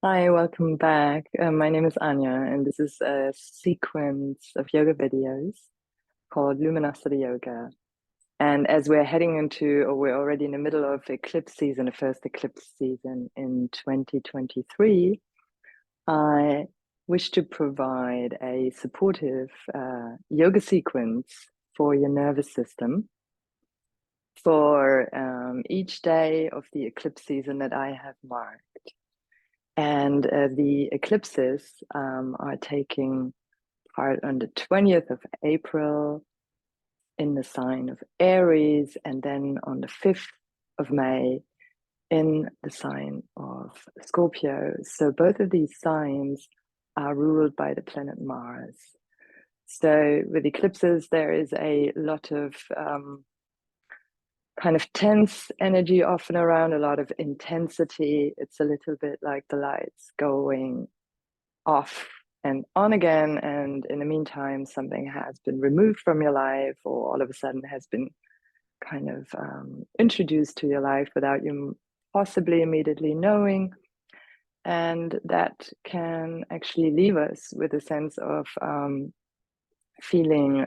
Hi, welcome back. My name is Anya, and this is a sequence of yoga videos called Luminosity Yoga. And as we're heading into, or we're already in the middle of eclipse season, the first eclipse season in 2023, I wish to provide a supportive yoga sequence for your nervous system for each day of the eclipse season that I have marked. And the eclipses are taking part on the 20th of April in the sign of Aries, and then on the 5th of May in the sign of Scorpio. So both of these signs are ruled by the planet Mars. So with eclipses, there is a lot of kind of tense energy often around, a lot of intensity. It's a little bit like the lights going off and on again, and in the meantime something has been removed from your life, or all of a sudden has been kind of introduced to your life without you possibly immediately knowing. And that can actually leave us with a sense of feeling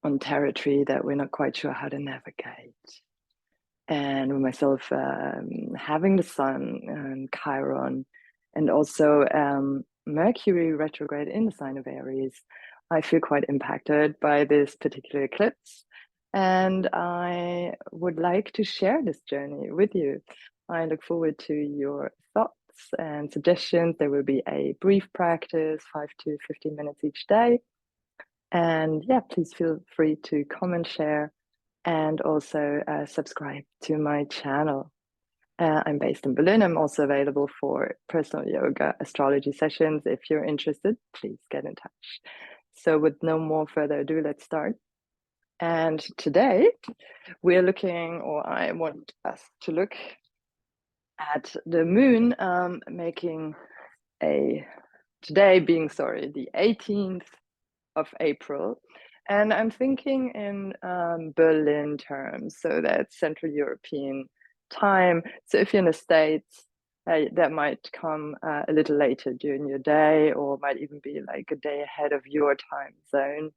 on territory that we're not quite sure how to navigate. And with myself having the sun and Chiron, and also Mercury retrograde in the sign of Aries, I feel quite impacted by this particular eclipse. And I would like to share this journey with you. I look forward to your thoughts and suggestions. There will be a brief practice, 5 to 15 minutes each day. And yeah, please feel free to comment, share, and also subscribe to my channel. I'm based in Berlin. I'm also available for personal yoga astrology sessions. If you're interested, please get in touch. So with no more further ado, let's start. And today we're looking, or I want us to look at the moon making today being, the 18th of April. And I'm thinking in Berlin terms, so that's Central European time. So if you're in the States, that might come a little later during your day, or might even be like a day ahead of your time zone.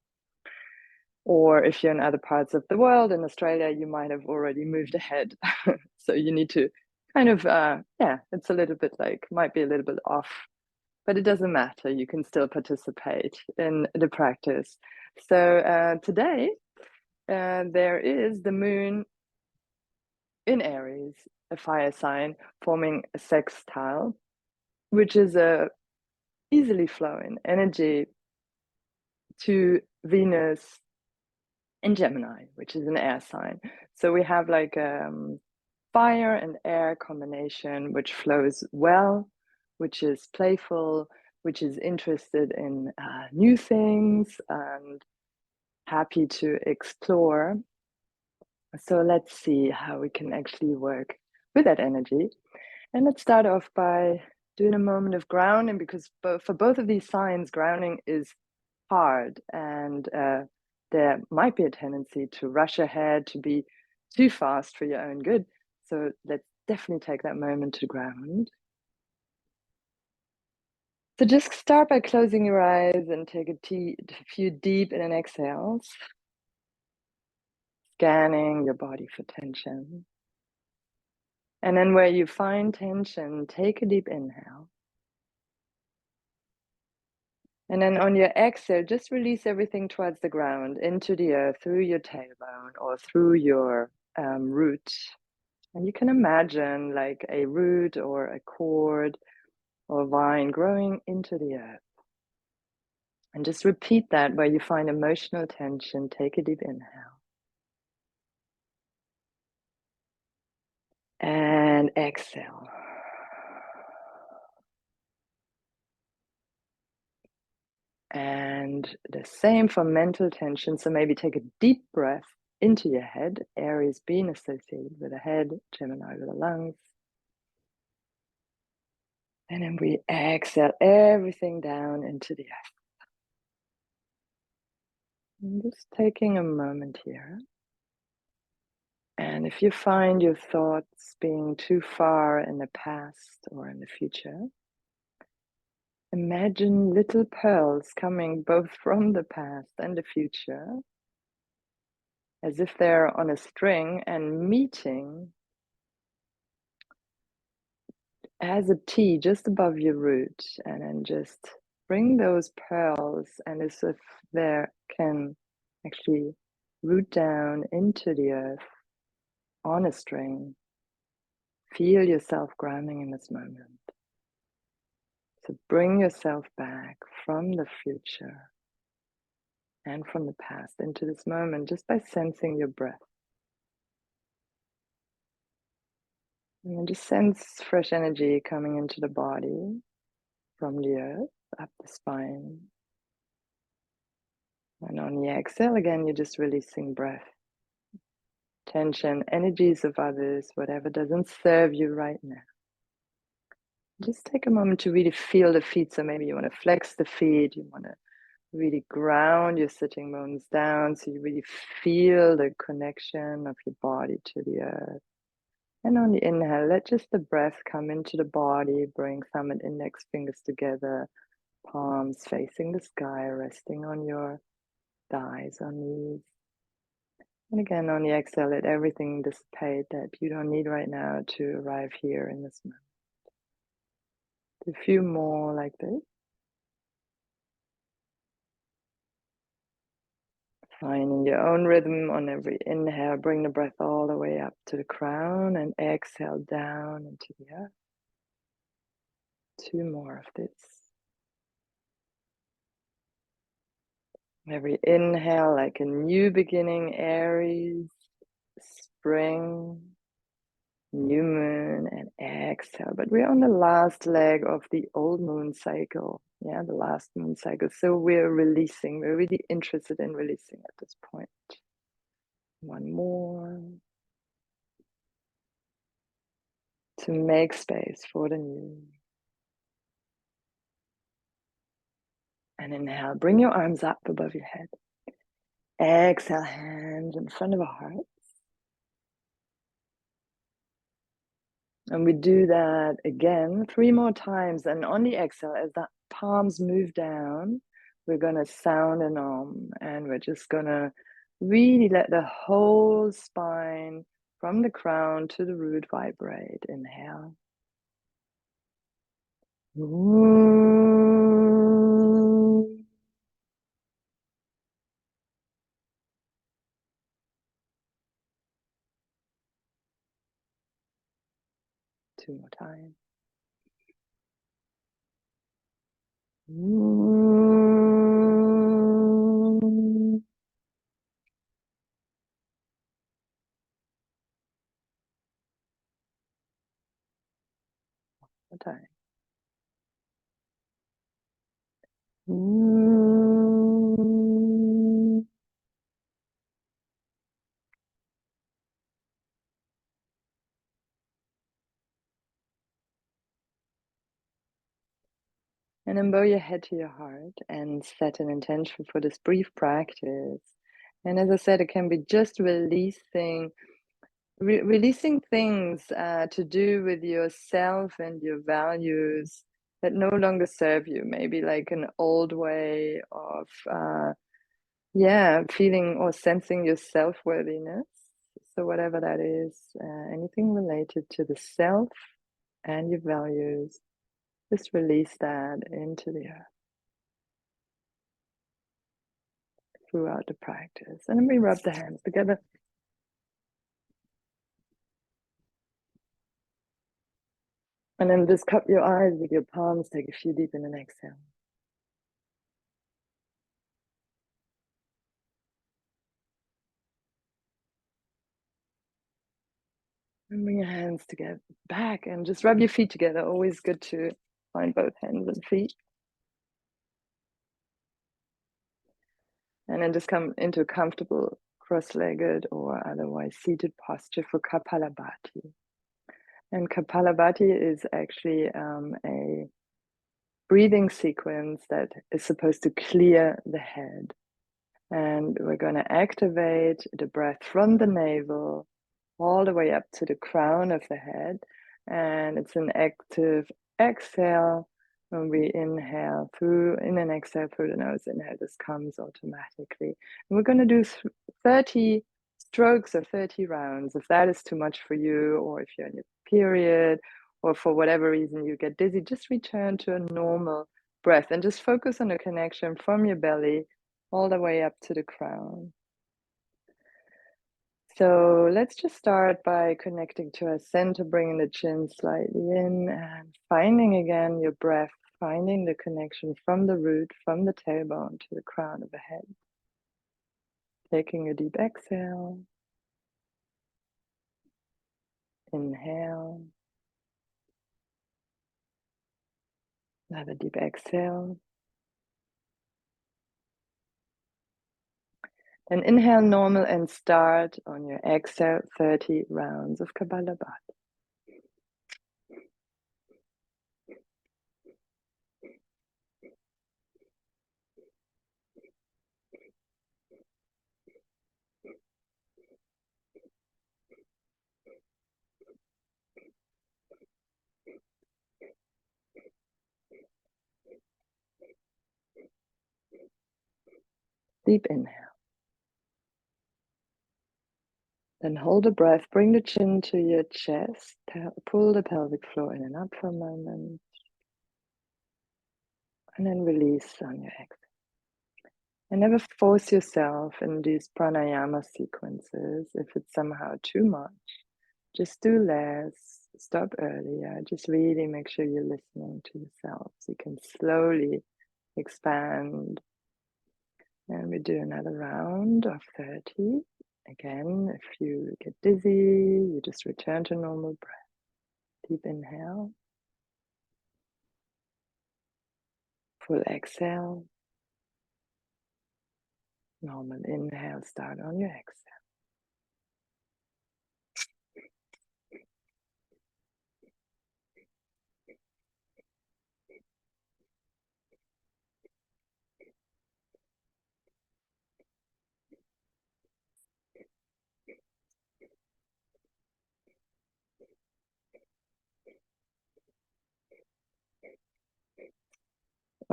Or if you're in other parts of the world, in Australia, you might have already moved ahead. So you need to kind of, it's a little bit like, might be a little bit off, but it doesn't matter. You can still participate in the practice. So today, there is the moon in Aries, a fire sign, forming a sextile, which is a easily flowing energy to Venus in Gemini, which is an air sign. So we have like fire and air combination, which flows well, which is playful, which is interested in new things and happy to explore. So let's see how we can actually work with that energy. And let's start off by doing a moment of grounding, because for both of these signs, grounding is hard, and there might be a tendency to rush ahead, to be too fast for your own good. So let's definitely take that moment to ground. So just start by closing your eyes and take a few deep in and exhales, scanning your body for tension. And then where you find tension, take a deep inhale. And then on your exhale, just release everything towards the ground, into the earth, through your tailbone or through your root. And you can imagine like a root or a cord or vine growing into the earth. And just repeat that where you find emotional tension. Take a deep inhale. And exhale. And the same for mental tension. So maybe take a deep breath into your head, Aries being associated with the head, Gemini with the lungs. And then we exhale everything down into the earth. And just taking a moment here. And if you find your thoughts being too far in the past or in the future, imagine little pearls coming both from the past and the future, as if they're on a string and meeting as a T just above your root, and then just bring those pearls, and as if they can actually root down into the earth on a string. Feel yourself grounding in this moment. So bring yourself back from the future and from the past into this moment just by sensing your breath. And then just sense fresh energy coming into the body from the earth, up the spine. And on the exhale, again, you're just releasing breath, tension, energies of others, whatever doesn't serve you right now. Just take a moment to really feel the feet. So maybe you want to flex the feet, you want to really ground your sitting bones down so you really feel the connection of your body to the earth. And on the inhale, let just the breath come into the body. Bring thumb and index fingers together, palms facing the sky, resting on your thighs or knees. And again, on the exhale, let everything dissipate that you don't need right now to arrive here in this moment. A few more like this. Finding your own rhythm on every inhale, bring the breath all the way up to the crown and exhale down into the earth. Two more of this. Every inhale, like a new beginning, Aries, spring, new moon, and exhale. But we're on the last leg of the old moon cycle. Yeah, the last moon cycle. So we're releasing. We're really interested in releasing at this point. One more. To make space for the new. And inhale, bring your arms up above your head. Exhale, hands in front of a heart. And we do that again 3 more times. And on the exhale, as the palms move down, we're going to sound an Om. And we're just going to really let the whole spine from the crown to the root vibrate. Inhale. Two more times. One time. And then bow your head to your heart and set an intention for this brief practice. And as I said, it can be just releasing things to do with yourself and your values that no longer serve you. Maybe like an old way of, feeling or sensing your self-worthiness. So whatever that is, anything related to the self and your values, just release that into the earth throughout the practice. And then we rub the hands together. And then just cup your eyes with your palms, take a few deep in and exhale. And bring your hands together back and just rub your feet together. Always good to find both hands and feet. And then just come into a comfortable cross-legged or otherwise seated posture for Kapalabhati. And Kapalabhati is actually a breathing sequence that is supposed to clear the head. And we're going to activate the breath from the navel all the way up to the crown of the head. And it's an active exhale. When we inhale through, in an exhale through the nose, inhale, this comes automatically. And we're going to do 30 strokes or 30 rounds. If that is too much for you, or if you're in your period, or for whatever reason you get dizzy, just return to a normal breath and just focus on the connection from your belly all the way up to the crown. So let's just start by connecting to our center, bringing the chin slightly in and finding again your breath, finding the connection from the root, from the tailbone to the crown of the head. Taking a deep exhale. Inhale. Another deep exhale. Then inhale normal and start on your exhale 30 rounds of Kapalabhati. Deep inhale. Then hold the breath, bring the chin to your chest, pull the pelvic floor in and up for a moment, and then release on your exhale. And never force yourself in these pranayama sequences if it's somehow too much. Just do less, stop earlier, just really make sure you're listening to yourself so you can slowly expand. And we do another round of 30. Again, if you get dizzy, you just return to normal breath. Deep inhale. Full exhale. Normal inhale, start on your exhale.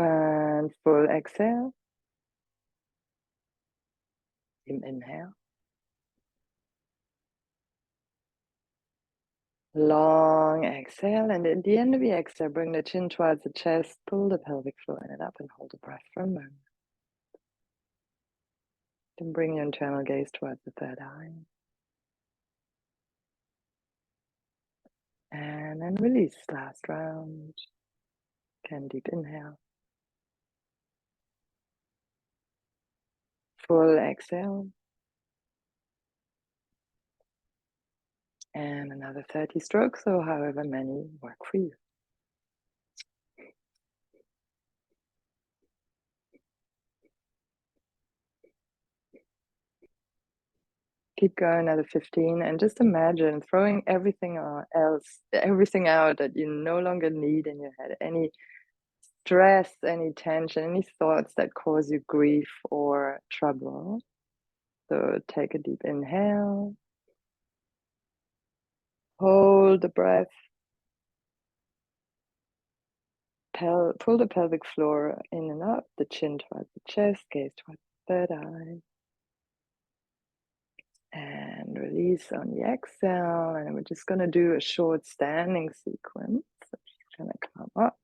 And full exhale. Deep inhale. Long exhale, and at the end of the exhale, bring the chin towards the chest, pull the pelvic floor in and up, and hold the breath for a moment. Then bring your internal gaze towards the third eye. And then release, last round. Again, deep inhale. Full exhale. And another 30 strokes, or however many work for you. Keep going, another 15, and just imagine throwing everything out that you no longer need in your head. Any stress, any tension, any thoughts that cause you grief or trouble. So take a deep inhale. Hold the breath. Pull the pelvic floor in and up, the chin towards the chest, gaze towards the third eye. And release on the exhale. And we're just going to do a short standing sequence. So just going to come up.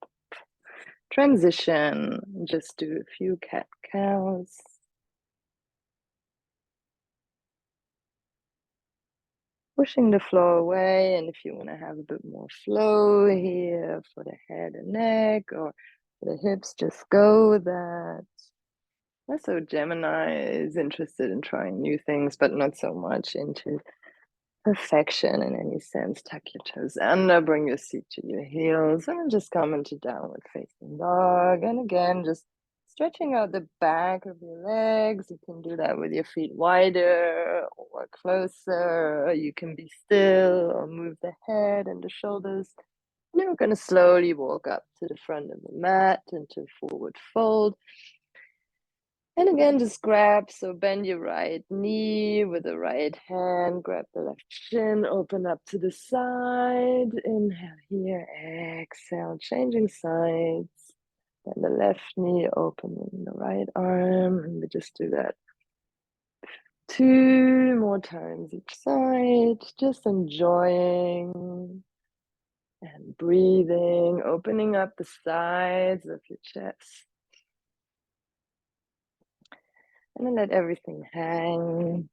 Transition. Just do a few cat-cows. Pushing the floor away, and if you want to have a bit more flow here for the head and neck or for the hips, just go with that. Also, Gemini is interested in trying new things, but not so much into perfection in any sense. Tuck your toes under, bring your seat to your heels, and just come into downward facing dog. And again, just stretching out the back of your legs. You can do that with your feet wider or closer. You can be still or move the head and the shoulders. And then we're going to slowly walk up to the front of the mat into forward fold. And again, just grab, so bend your right knee with the right hand, grab the left shin, open up to the side, inhale here, exhale, changing sides, and the left knee, opening the right arm, and we just do that 2 more times each side, just enjoying and breathing, opening up the sides of your chest. And then let everything hang.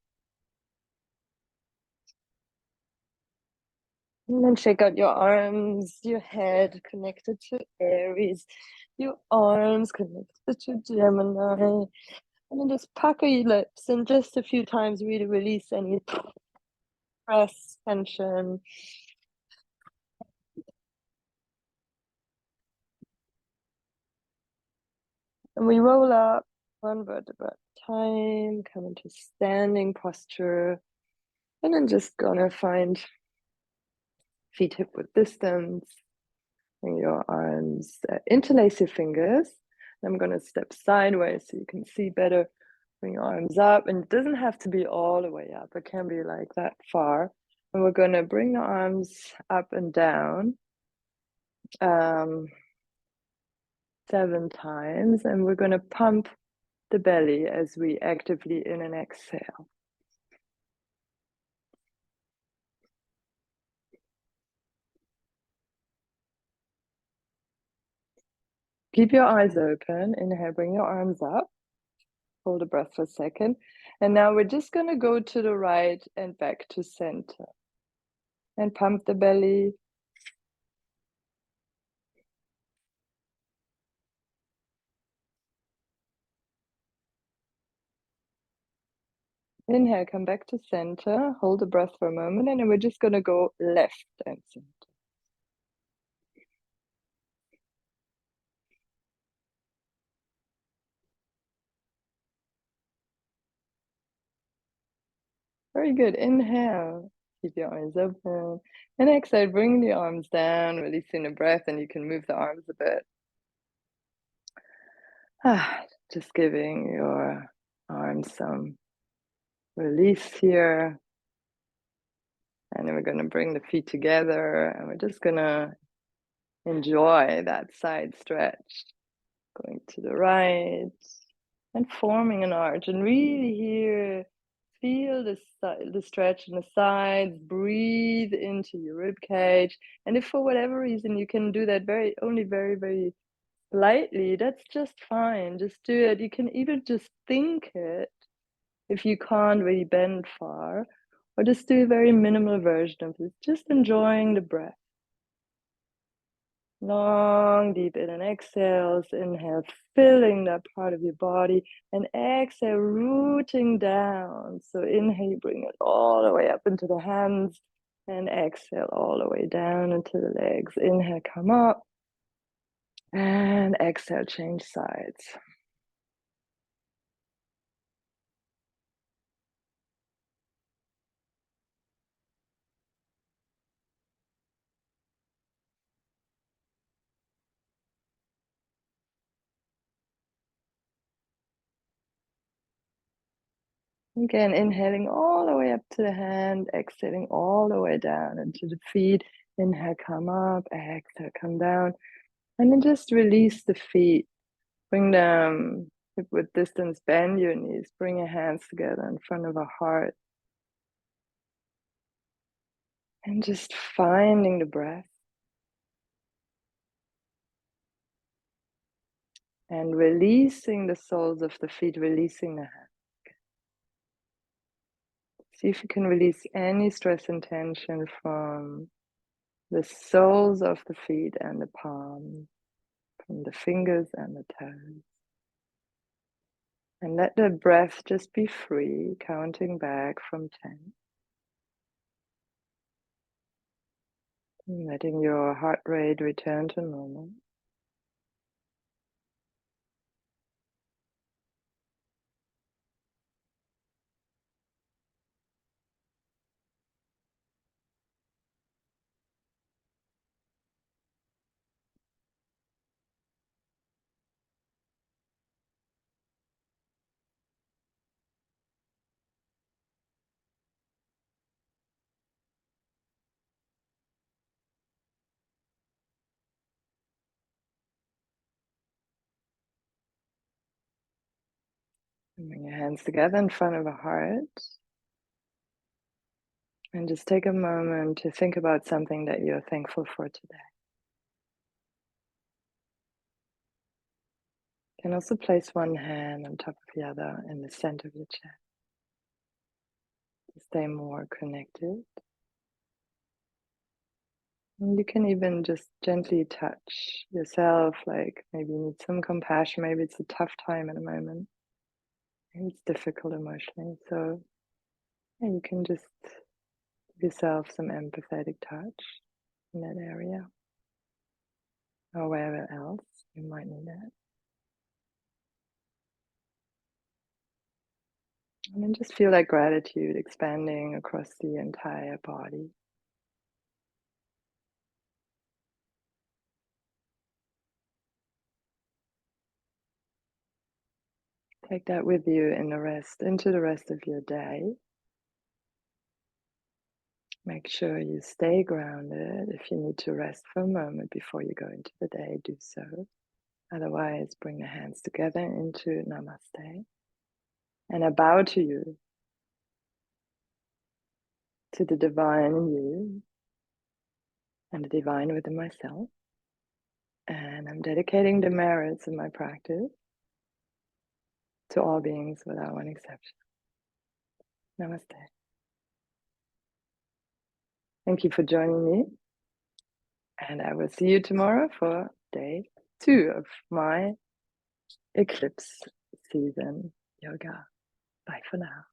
And then shake out your arms, your head connected to Aries, your arms connected to Gemini. And then just pucker your lips and just a few times really release any stress, tension. And we roll up one vertebra at a time, come into standing posture. And then just gonna find feet hip width distance. Bring your arms, interlace your fingers. I'm gonna step sideways so you can see better. Bring your arms up, and it doesn't have to be all the way up. It can be like that far. And we're gonna bring the arms up and down 7 times, and we're gonna pump the belly as we actively in and exhale. Keep your eyes open. Inhale, bring your arms up. Hold a breath for a second. And now we're just gonna go to the right and back to center. And pump the belly. Inhale, come back to center. Hold the breath for a moment, and then we're just gonna go left and center. Very good. Inhale. Keep your eyes open. And exhale, bring the arms down, releasing the breath, and you can move the arms a bit. Just giving your arms some release here. And then we're going to bring the feet together, and we're just going to enjoy that side stretch. Going to the right and forming an arch. And really here, feel the stretch in the sides, breathe into your rib cage. And if for whatever reason you can do that only very, very lightly, that's just fine. Just do it. You can even just think it if you can't really bend far, or just do a very minimal version of it, just enjoying the breath. Long, deep in and exhales. Inhale, filling that part of your body, and exhale, rooting down. So inhale, bring it all the way up into the hands, and exhale all the way down into the legs. Inhale, come up, and exhale, change sides. Again, inhaling all the way up to the hand, exhaling all the way down into the feet. Inhale, come up, exhale, come down, and then just release the feet. Bring them hip width distance, bend your knees, bring your hands together in front of a heart. And just finding the breath. And releasing the soles of the feet, releasing the hands. See if you can release any stress and tension from the soles of the feet and the palms, from the fingers and the toes. And let the breath just be free, counting back from 10. And letting your heart rate return to normal. Bring your hands together in front of a heart. And just take a moment to think about something that you're thankful for today. You can also place one hand on top of the other in the center of your chest to stay more connected. And you can even just gently touch yourself, like maybe you need some compassion, maybe it's a tough time at the moment. Maybe it's difficult emotionally. So yeah, you can just give yourself some empathetic touch in that area or wherever else you might need it. And then just feel that gratitude expanding across the entire body. Take that with you into the rest of your day. Make sure you stay grounded. If you need to rest for a moment before you go into the day, do so. Otherwise, bring the hands together into Namaste. And I bow to you, to the divine in you, and the divine within myself. And I'm dedicating the merits of my practice to all beings without one exception. Namaste. Thank you for joining me. And I will see you tomorrow for day 2 of my eclipse season yoga. Bye for now.